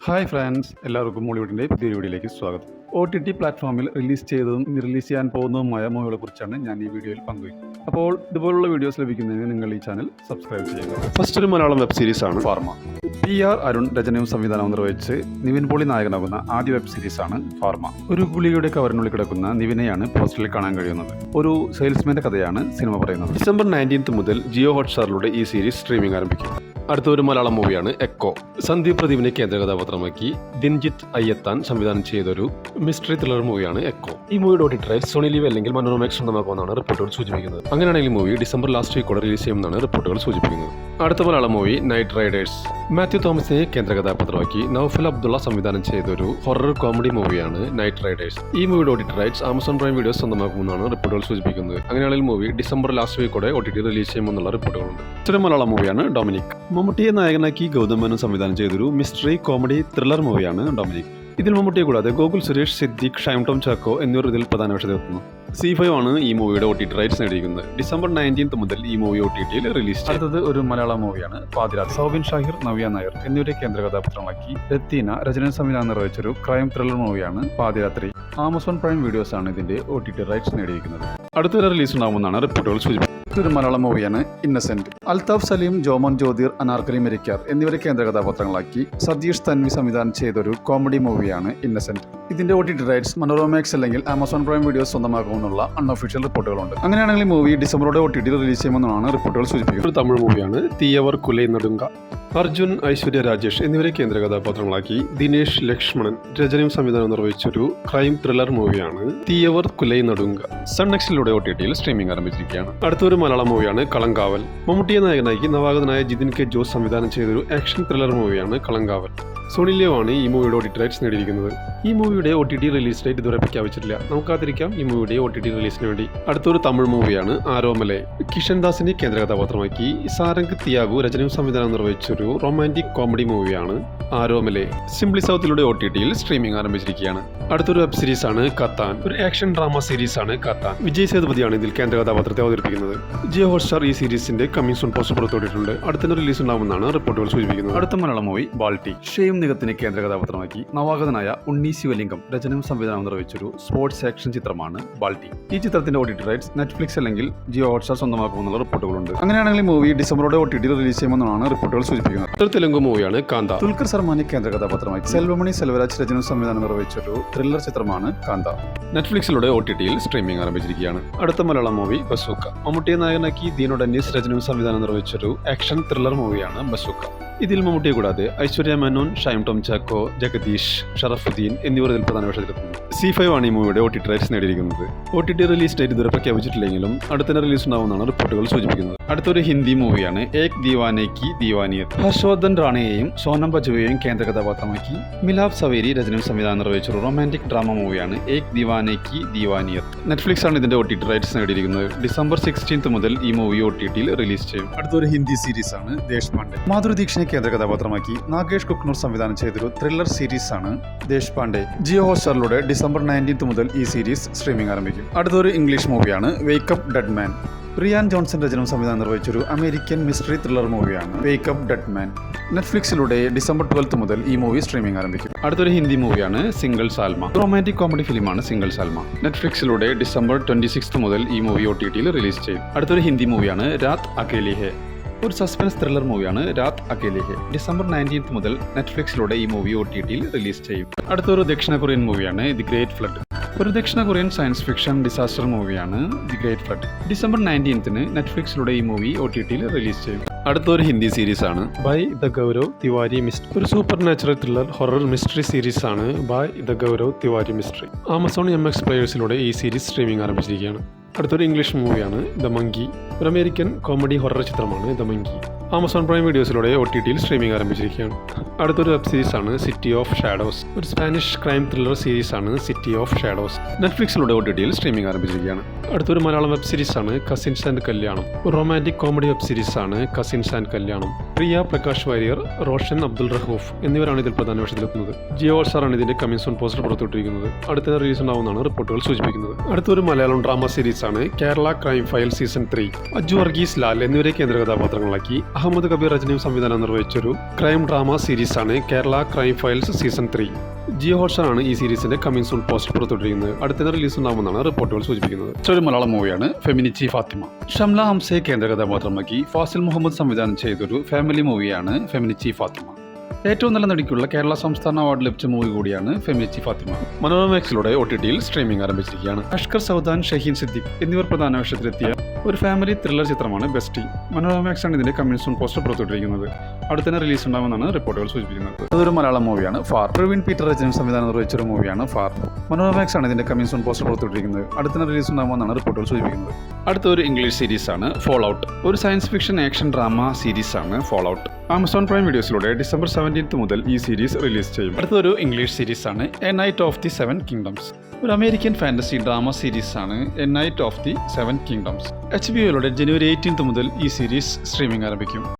Hi friends, എല്ലാവർക്കും മോളിവുഡിൻ്റെ പുതിയ വീഡിയോയിലേക്ക് സ്വാഗതം. OTT പ്ലാറ്റ്ഫോമിൽ റിലീസ് ചെയ്തതും റിലീസ് ചെയ്യാൻ പോകുന്നതുമായ മൂവികളെ കുറിച്ചാണ് ഞാൻ ഈ വീഡിയോയിൽ പങ്കുവയ്ക്കുന്നത്. അപ്പോൾ ഇതുപോലുള്ള വീഡിയോസ് ലഭിക്കുന്നതിന് നിങ്ങൾ ഈ ചാനൽ സബ്സ്ക്രൈബ് ചെയ്യുക. ഫസ്റ്റ് ഒരു മലയാളം വെബ് സീരീസ് ആണ് ഫാർമ. PR അരുൺ രചനയും സംവിധാനവും നിർവഹിച്ച് നിവിൻ പോളി നായകനാകുന്ന ആദ്യ വെബ് സീരീസാണ് ഫാർമ. ഒരു ഗുളികയുടെ കവറിനുള്ളിൽ കിടക്കുന്ന നിവിനെയാണ് പോസ്റ്ററിൽ കാണാൻ കഴിയുന്നത്. ഒരു സെയിൽസ്മാന്റെ കഥയാണ് സിനിമ പറയുന്നത്. ഡിസംബർ 19 മുതൽ ജിയോ ഹോട്ട്സ്റ്റാറിലൂടെ ഈ സീരീസ് സ്ട്രീമിംഗ് ആരംഭിക്കും. അടുത്ത ഒരു മലയാളം മൂവിയാണ് എക്കോ. സന്ദീപ് പ്രദീപിനെ കേന്ദ്ര കഥാപാത്രമാക്കി ദിൻജിത്ത് അയ്യത്താൻ സംവിധാനം ചെയ്തൊരു മിസ്റ്ററി ത്രില്ലർ മൂവിയാണ് എക്കോ. ഈ മൂവിയുടെ OTT റൈറ്റ്സ് സോണി ലീവ് അല്ലെങ്കിൽ മനോരമയ്ക്ക് സ്വന്തമാക്കുമെന്നാണ് റിപ്പോർട്ടുകൾ സൂചിപ്പിക്കുന്നത്. അങ്ങനെയാണെങ്കിൽ മൂവി ഡിസംബർ ലാസ്റ്റ് വീക്കോടെ റിലീസ് ചെയ്യുമെന്നാണ് റിപ്പോർട്ടുകൾ സൂചിപ്പിക്കുന്നത്. അടുത്ത Malayalam movie Night Riders. Mathew തോമസിനെ കേന്ദ്ര കഥാപാത്രമാക്കി നൗഫൽ അബ്ദുള്ള സംവിധാനം ചെയ്തൊരു ഹൊറർ കോമഡി മൂവിയാണ് നൈറ്റ് റൈഡേഴ്സ്. ഈ മൂവിയുടെ OTT rights Amazon Prime videos സ്വന്തമാക്കുമെന്നാണ് റിപ്പോർട്ടുകൾ സൂചിപ്പിക്കുന്നത്. അങ്ങനെയാണെങ്കിൽ മൂവി ഡിസംബർ ലാസ്റ്റ് വീക്കോടെ OTT റിലീസ് ചെയ്യുമെന്നുള്ള റിപ്പോർട്ടുകളുണ്ട്. മറ്റൊരു മലയാളം മൂവിയാണ് ഡൊമിനിക്. മമ്മൂട്ടിയെ നായകനാക്കി ഗൗതം മേനോൻ സംവിധാനം ചെയ്തൊരു മിസ്റ്ററി കോമഡി ത്രില്ലർ മൂവിയാണ് ഡൊമിനിക്. ഇതിൽ മമ്മൂട്ടിയെ കൂടാതെ ഗോകുൽ സുരേഷ്, സിദ്ദിഖ്, ഷൈം ടോം ചാക്കോ എന്നിവർ ഇതിൽ പ്രധാന വേഷത്തിലെത്തുന്നു. C5 ആണ് ഈ മൂവിയുടെ OTT റൈറ്റ്സ് നേടിയിരിക്കുന്നത്. ഡിസംബർ 19 മുതൽ ഈ മൂവി OTTയിൽ റിലീസ് ചെയ്യും. അടുത്തത് ഒരു മലയാളം മൂവിയാണ് പാതിരാത്രി. സൗബിൻ ഷാഹിർ, നവ്യ നായർ എന്നിവരെ കേന്ദ്ര കഥാപാത്രമാക്കി രത്തീന രചന സംവിധാനം നിർവഹിച്ചൊരു ക്രൈം ത്രില്ലർ മൂവിയാണ് പാതിരാത്രി. ആമസോൺ പ്രൈം വീഡിയോസ് ആണ് ഇതിന്റെ OTT റൈറ്റ്സ് നേടിയിരിക്കുന്നത്. അടുത്ത റിലീസ് ഉണ്ടാകുമെന്നാണ് റിപ്പോർട്ടുകൾ സൂചിപ്പിക്കുന്നത്. ഒരു മലയാളം മൂവിയാണ് ഇന്നസെന്റ്. അൽതാഫ് സലീം, ജോമോൻ ജ്യോതിർ, അനാർക്കലി മെരിക്കാർ എന്നിവരെ കേന്ദ്ര കഥാപാത്രങ്ങളാക്കി സതീഷ് തൻവി സംവിധാനം ചെയ്തൊരു കോമഡി മൂവിയാണ് ഇന്നസെന്റ്. ഇതിന്റെ OTT റൈറ്റ്സ് മനോരമയ്ക്ക് അല്ലെങ്കിൽ ആമസോൺ പ്രൈം വീഡിയോസ് സ്വന്തമാക്കുമെന്നുള്ള അൺഒഫീഷ്യൽ റിപ്പോർട്ടുകളുണ്ട്. അങ്ങനെയാണെങ്കിൽ ഈ മൂവി ഡിസംബറോടെ OTT റിലീസ് ചെയ്യുമെന്നാണ് റിപ്പോർട്ടുകൾ സൂചിപ്പിക്കുന്നത്. ഒരു തമിഴ് മൂവിയാണ് തീയവർ കുലൈ നടുങ്ക. അർജുൻ, ഐശ്വര്യ രാജേഷ് എന്നിവരെ കേന്ദ്ര കഥാപാത്രങ്ങളാക്കി ദിനേഷ് ലക്ഷ്മണൻ രചനയും സംവിധാനം നിർവഹിച്ചൊരു ക്രൈം ത്രില്ലർ മൂവിയാണ് തീയവർ കുലൈ നടുങ്ക. സൺ നെക്സ്റ്റിലൂടെ OTTയിൽ സ്ട്രീമിംഗ് ആരംഭിച്ചിരിക്കുകയാണ്. അടുത്തൊരു മലയാളം മൂവിയാണ് കളങ്കാവൽ. മമ്മൂട്ടിയെ നായകനാക്കി നവാഗതനായ ജിതിൻ കെ ജോസ് സംവിധാനം ചെയ്തൊരു ആക്ഷൻ ത്രില്ലർ മൂവിയാണ് കളങ്കാവൽ. സോണി ലീവ് ആണ് ഈ മൂവിയുടെ OTT റൈറ്റ്സ് നേടിയിരിക്കുന്നത്. ഈ മൂവിയുടെ OTT റിലീസ് ഡേറ്റ് ഇതുവരെ പ്രഖ്യാപിച്ചിട്ടില്ല. നമുക്ക് കാത്തിരിക്കാം ഈ മൂവിയുടെ OTT റിലീസിന് വേണ്ടി. അടുത്തൊരു തമിഴ് മൂവിയാണ് ആരോമലെ. കിഷൻ ദാസിനെ കേന്ദ്ര കഥാപാത്രമാക്കി സാരംഗ് തിയാഗു രചനയും സംവിധാനം നിർവഹിച്ചൊരു റൊമാൻറ്റിക് കോമഡി മൂവിയാണ് ആരോമലെ. സിംപ്ലി സൗത്തിലൂടെ OTTയിൽ സ്ട്രീമിംഗ് ആരംഭിച്ചിരിക്കുകയാണ്. അടുത്തൊരു വെബ് സീരീസ് ആണ് കത്താൻ. ഒരു ആക്ഷൻ ഡ്രാമ സീരീസ് ആണ് കത്താൻ. വിജയ് സേതുപതിയാണ് ഇതിൽ കേന്ദ്ര കഥാപാത്രത്തെ അവതരിപ്പിക്കുന്നത്. ജിയോ ഹോട്ട്സ്റ്റാർ ഈ സീരീസിന്റെ കമ്മിങ് സൂൺ പോസ്റ്റർ പുറത്തുവിട്ടിട്ടുണ്ട്. അടുത്ത റിലീസ് ഉണ്ടാവുമെന്നാണ് റിപ്പോർട്ടുകൾ സൂചിപ്പിക്കുന്നത്. അടുത്ത മലയാളം മൂവി ബാൾട്ടി. ഷെയ്ം നിഗത്തിനെ കേന്ദ്ര കഥാപാത്രമാക്കി നവാഗതനായ ഉണ്ണി ശിവലിംഗം രചനയും സംവിധാനം നിർവഹിച്ചൊരു സ്പോർട്സ് ആക്ഷൻ ചിത്രമാണ് ബാൾട്ടി. ഈ ചിത്രത്തിന്റെ OTT റൈറ്റ്സ് നെറ്റ്ഫ്ലിക്സ് അല്ലെങ്കിൽ ജിയോ ഹോട്ട്സ്റ്റാർ സ്വന്തമാക്കുമെന്നുള്ള റിപ്പോർട്ടുകളുണ്ട്. അങ്ങനെയാണെങ്കിൽ മൂവി ഡിസംബറോടെ OTT റിലീസ് ചെയ്യുമെന്നാണ് റിപ്പോർട്ടുകൾ സൂചിപ്പിക്കുന്നത്. ഒരു തെലുങ്ക് മൂവിയാണ് കാന്ത. ദുൽഖർ സൽമാനെ കേന്ദ്ര കഥാപാത്രമാക്കി സെൽവമണി സെൽവരാജ് രചനയും സംവിധാനം നിർവഹിച്ചൊരു ത്രില്ലർ ചിത്രമാണ് കാന്ത. നെറ്റ്ഫ്ലിക്സിലൂടെ OTTയിൽ സ്ട്രീമിംഗ് ആരംഭിച്ചിരിക്കുകയാണ്. അടുത്ത മലയാളം മൂവി ബസൂക്ക. മമ്മൂട്ടിയെ നായകനാക്കി ദീനോ ഡെന്നീസ് രചനയും സംവിധാനം നിർവഹിച്ചൊരു ആക്ഷൻ ത്രില്ലർ മൂവിയാണ് ബസൂക്ക. ഇതിൽ മമ്മൂട്ടിയെ കൂടാതെ ഐശ്വര്യ മേനോൻ, ഷൈം ടോം ചാക്കോ, ജഗദീഷ്, ഷറഫുദ്ദീൻ എന്നിവർ ഇതിൽ പ്രധാന വേഷത്തിലെത്തുന്നു. C5 ആണ് ഈ മൂവിയുടെ OTT റൈറ്റ്സ് നേടിയിരിക്കുന്നത്. OTT റിലീസ് ഡേറ്റ് ഇതുവരെ പ്രഖ്യാപിച്ചിട്ടില്ലെങ്കിലും അടുത്ത റിലീസ് ഉണ്ടാവുമെന്നാണ് റിപ്പോർട്ടുകൾ സൂചിപ്പിക്കുന്നത്. അടുത്തൊരു ഹിന്ദി മൂവിയാണ് ഏക് ദീവാനെ കി ദീവാനിയത്. ഹർഷവർദ്ധൻ റാണയെയും സോനം ബജുവയെയും കേന്ദ്ര കഥാപാത്രമാക്കി മിലാപ് സവേരി രചനയും സംവിധാനം നിർവഹിച്ചൊരു റൊമാൻറ്റിക് ഡ്രാമ മൂവിയാണ് ഏക് ദീവാനെ കി ദീവാനിയത്. നെറ്റ്ഫ്ലിക്സ് ആണ് ഇതിന്റെ OTT റൈറ്റ്സ് നേടിയിരിക്കുന്നത്. ഡിസംബർ 16 മുതൽ ഈ മൂവി OTTയിൽ റിലീസ് ചെയ്യും. അടുത്തൊരു ഹിന്ദി സീരീസ് ആണ് ദേശ്പാണ്ഡെ. മാധുരി ദീക്ഷിനെ കേന്ദ്ര കഥാപാത്രമാക്കി നാഗേഷ് കുക്നൂർ സംവിധാനം ചെയ്തൊരു ത്രില്ലർ സീരീസ് ആണ് ദേശ്പാണ്ഡെ. ജിയോ ഹോട്ട്സ്റ്റാറിലൂടെ ഡിസംബർ 19 മുതൽ ഈ സീരീസ് സ്ട്രീമിംഗ് ആരംഭിക്കും. അടുത്തൊരു ഇംഗ്ലീഷ് മൂവിയാണ് Wake Up Dead Man. Rian Johnson രചനയും സംവിധാനം നിർവഹിച്ചൊരു അമേരിക്കൻ മിസ്റ്ററി ത്രില്ലർ മൂവിയാണ് വേക്കപ്പ് ഡെഡ് മാൻ. നെറ്റ്ഫ്ലിക്സിലൂടെ ഡിസംബർ 12 മുതൽ ഈ മൂവി സ്ട്രീമിംഗ് ആരംഭിക്കും. അടുത്തൊരു ഹിന്ദി മൂവിയാണ് സിംഗിൾ സാൽമ. റൊമാൻറ്റിക് കോമഡി ഫിലിമാണ് സിംഗിൾ സാൽമ. നെറ്റ്ഫ്ലിക്സിലൂടെ ഡിസംബർ 26 മുതൽ ഈ മൂവി OTTയിൽ റിലീസ് ചെയ്യും. അടുത്തൊരു ഹിന്ദി മൂവിയാണ് രാത് അകേലി ഹെ. ഒരു സസ്പെൻസ് ത്രില്ലർ മൂവിയാണ് രാത് അകേലി ഹെ. ഡിസംബർ 19 മുതൽ നെറ്റ്ഫ്ലിക്സിലൂടെ ഈ മൂവി OTTയിൽ റിലീസ് ചെയ്യും. അടുത്തൊരു ദക്ഷിണ കൊറിയൻ മൂവിയാണ് ദി ഗ്രേറ്റ് ഫ്ലഡ്. ഒരു ദക്ഷിണ കൊറിയൻ സയൻസ് ഫിക്ഷൻ ഡിസാസ്റ്റർ മൂവിയാണ് ദി ഗ്രേറ്റ് ഫ്ലഡ്. ഡിസംബർ 19 നെറ്റ്ഫ്ലിക്സിലൂടെ ഈ മൂവി OTTയിൽ റിലീസ് ചെയ്യും. അടുത്തൊരു ഹിന്ദി സീരീസ് ആണ് ബൈ ദ ഗൗരവ് തിവാരി മിസ്റ്ററി. ഒരു supernatural thriller horror mystery series ആണ് Bhay the Gaurav Tiwari Mystery. Amazon MX പ്ലേയേഴ്സിലൂടെ ഈ സീരീസ് സ്ട്രീമിംഗ് ആരംഭിച്ചിരിക്കുകയാണ്. അടുത്തൊരു ഇംഗ്ലീഷ് മൂവിയാണ് ദ മങ്കി. ഒരു അമേരിക്കൻ കോമഡി ഹൊറർ ചിത്രമാണ് ദ മങ്കി. ആമസോൺ പ്രൈം വീഡിയോസിലൂടെ OTTയിൽ സ്ട്രീമിംഗ് ആരംഭിച്ചിരിക്കുകയാണ്. അടുത്തൊരു വെബ് സീരീസ് ആണ് സിറ്റി ഓഫ് ഷാഡോസ്. ഒരു സ്പാനിഷ് ക്രൈം ത്രില്ലർ സീരീസ് ആണ് സിറ്റി ഓഫ് ഷാഡോസ്. നെറ്റ്ഫ്ലിക്സിലൂടെ OTTയിൽ സ്ട്രീമിംഗ് ആരംഭിച്ചിരിക്കുകയാണ്. അടുത്തൊരു മലയാളം വെബ് സീരീസ് ആണ് കസിൻസ് ആൻഡ് കല്യാണം. ഒരു റൊമാൻറ്റിക് കോമഡി വെബ് സീരീസ് ആണ് കസിൻസ് ആൻഡ് കല്യാണം. പ്രിയ പ്രകാശ് വാര്യർ, റോഷൻ അബ്ദുൾ റഹൂഫ് എന്നിവരാണ് ഇതിൽ പ്രധാന വേഷത്തിലെത്തുന്നത്. ജിയോ ഹോട്ട്സ്റ്റാർ ആണ് ഇതിന്റെ കമ്മിങ് സൂൺ പോസ്റ്റർ പുറത്തുവിട്ടിരിക്കുന്നത്. അടുത്ത റിലീസ് ഉണ്ടാവുമെന്നാണ് റിപ്പോർട്ടുകൾ സൂചിപ്പിക്കുന്നത്. അടുത്തൊരു മലയാളം ഡ്രാമ സീരീസ് സീരീസാണ് Kerala Crime File Season 3. Aju Varghese, Lal എന്നിവരെ കേന്ദ്ര കഥാപാത്രങ്ങളാക്കി അഹമ്മദ് കബീർ രചനയും സംവിധാനം നിർവഹിച്ചൊരു ക്രൈം ഡ്രാമ സീരീസാണ് Kerala Crime Files Season 3. Jio ഹോട്ട്സ്റ്റാറാണ് ഈ സീരീസിന്റെ കമ്മിങ് സൂൺ പോസ്റ്റർ പുറത്തുവിട്ടിരിക്കുന്നത്. അടുത്ത റിലീസ് ഉണ്ടാകുമെന്നാണ് റിപ്പോർട്ടുകൾ സൂചിപ്പിക്കുന്നത്. മറ്റൊരു മലയാളം മൂവിയാണ് ഫെമിനിച്ചി ഫാത്തിമ. ഷംല ഹംസയെ കേന്ദ്ര കഥാപാത്രമാക്കി ഫാസിൽ മുഹമ്മദ് സംവിധാനം ചെയ്തൊരു ഫാമിലി മൂവിയാണ് ഫെമിനിച്ചി ഫാത്തിമ. ഏറ്റവും നല്ല നടിക്കുള്ള കേരള സംസ്ഥാന അവാർഡ് ലഭിച്ച മൂവി കൂടിയാണ് ഫെമിനിച്ചി ഫാത്തിമ. മനോരമാക്സിലൂടെ OTTയിൽ സ്ട്രീമിംഗ് ആരംഭിച്ചിരിക്കുകയാണ്. അഷ്കർ സൗദാൻ, ഷഹീൻ സിദ്ദിഖ് എന്നിവർ പ്രധാന വേഷത്തിലെത്തിയ ഒരു ഫാമിലി ത്രില്ലർ ചിത്രമാണ് ബെസ്റ്റി. മനോരമാക്സാണ് ഇതിന്റെ കമ്മിങ് സൂൺ പോസ്റ്റർ പുറത്തുവിട്ടിരിക്കുന്നത്. അടുത്തന്നെ റിലീസ് ഉണ്ടാകുമെന്നാണ് റിപ്പോർട്ടുകൾ സൂചിപ്പിക്കുന്നത്. അതൊരു മലയാളം മൂവിയാണ് ഫാർ. പ്രവീൺ പീറ്റർ രചനയും സംവിധാനം നിർവഹിച്ചൊരു മൂവിയാണ് ഫാർ. മനോരമാക്സാണ് ഇതിന്റെ കമ്മിങ് സൂൺ പോസ്റ്റർ പുറത്തുവിട്ടിരിക്കുന്നത്. അടുത്തന്നെ റിലീസ് ഉണ്ടാകുമെന്നാണ് റിപ്പോർട്ടുകൾ സൂചിപ്പിക്കുന്നത്. അടുത്ത ഒരു ഇംഗ്ലീഷ് സീരീസാണ് ഫോൾ ഔട്ട്. ഒരു സയൻസ് ഫിക്ഷൻ ആക്ഷൻ ഡ്രാമ സീരീസാണ് ഫോൾ ഔട്ട്. ആമസോൺ പ്രൈം വീഡിയോസിലൂടെ ഡിസംബർ 17 മുതൽ ഈ സീരീസ് റിലീസ് ചെയ്യും. അടുത്തൊരു ഇംഗ്ലീഷ് സീരീസാണ് A Knight of the 7 Kingdoms. ഒരു അമേരിക്കൻ ഫാന്റസി ഡ്രാമ സീരീസാണ് A Knight of the 7 Kingdoms. HBO യിലൂടെ ജനുവരി 18 മുതൽ ഈ സീരീസ് സ്ട്രീമിംഗ് ആരംഭിക്കും.